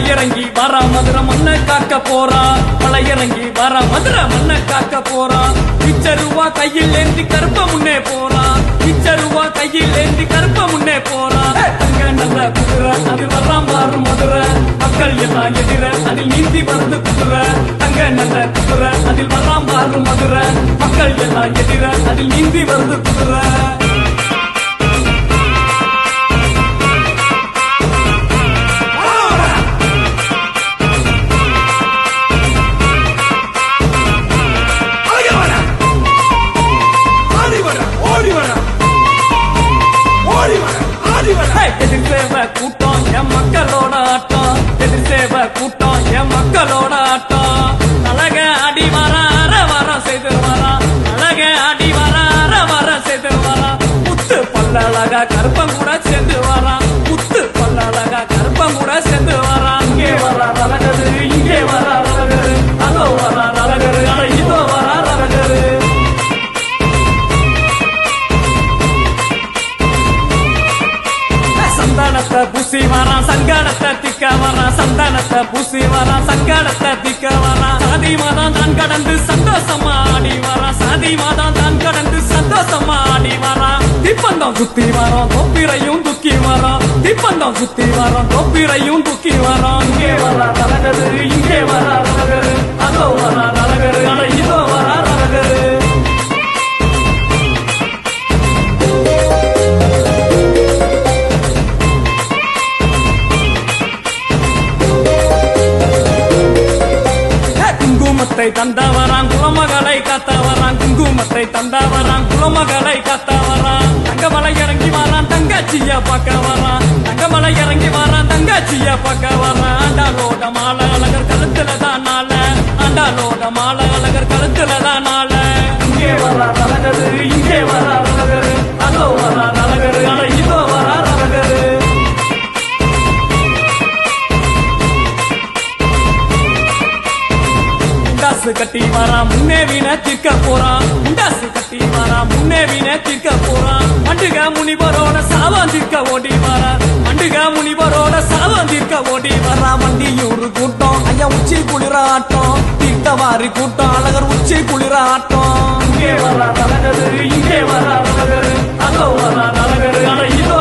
இறங்கி வரா மதுரை மண்ணை காக்க போறா மலை இறங்கி வரா மதுரை மண்ணை காக்க போறா பிச்சருவா கையில் ஏந்தி கருப்ப முன்னே போறா பிச்சருவா கையில் ஏந்தி கருப்ப முன்னே போறா அங்க நல்ல குதிரை அது வர்றாம் பாரு மதுரை மக்கள் எல்லாம் எதிர அதில் நீந்தி வந்து குதிரை அங்க நல்ல குதிரை அதில் வர்றாம் பாரு மதுரை மக்கள் எல்லாம் எதிர அதில் நீந்தி வந்து குதிரை எதிர்சேவ கூட்டம் என் மக்களோட ஆட்டம் எதிர்சேவ கூட்டம் என் மக்களோட ஆட்டம் அழக அடி வர அற வர செய்து வரா அழக அடி வர அற வர செய்து வரா முத்து பல்லழகா கருப்பம் கூட சேர்ந்து வரா முத்து பல்லழகா கருப்பம் கூட சேர்ந்து வரா இங்கே வர அழகரு இங்கே வர அழகரு அதோ வர அழகரு அட இதோ வர அழகரு சந்தானத்தை பூசி வரான் சங்கடத்தை திக்க வரான் சந்தானத்தை பூசி வரான் சங்கடத்தை திக்க வரான் சாதி மாதம் தான் கடந்து சந்தோஷமா ஆடி வரான் சாதி மாதம் தான் கடந்து சந்தோஷமா ஆடி வரான் திப்பந்தம் சுத்தி வரோம் தொப்பிரையும் துக்கி வரோம் திப்பந்தம் சுத்தி வரோம் தொப்பிரையும் துக்கி வரோம் இங்கே வர அழகரு இங்கே வர அழகரு அதோ வர அழகரு அட இதோ வர அழகரு குங்குமத்தை தந்தவரான் குலமகளை காத்தவரான் குங்குமத்தை தந்தவரான் குலமகளை காத்தவரான் தங்கமலை இறங்கி வரான் தங்கச்சிய பார்க்க வரான் தங்கமலை இறங்கி வரான் தங்கச்சிய பார்க்க வரான் ஆண்டாளோட மாலை அழகர் கழுத்துல தான் நாள ஆண்டாளோட மாலை அழகர் கழுத்துல தான் நாள இங்கே வர அழகரு இங்கே வர அழகரு அதோ வர அழகரு அட இதோ வர அழகரு முண்டாசு கட்டி வரான் முன்னே வீண தீர்க்க போறான் முண்டாசு கட்டி வரான் முன்னே வீண தீர்க்க போறான் மண்டுக முனிவரோட சாவம் தீர்க்க ஓடி வரான் மண்டுக முனிவரோட சாவம் தீர்க்க ஓடி வரான் வண்டியூர் கூட்டம் ஐயா உச்சி குளிர ஆட்டம் தீர்த்தவாரி கூட்டம் அழகர் உச்சி குளிர ஆட்டம் இங்கே வர அழகரு இங்கே வர அழகரு அதோ வர அழகரு அட இதோ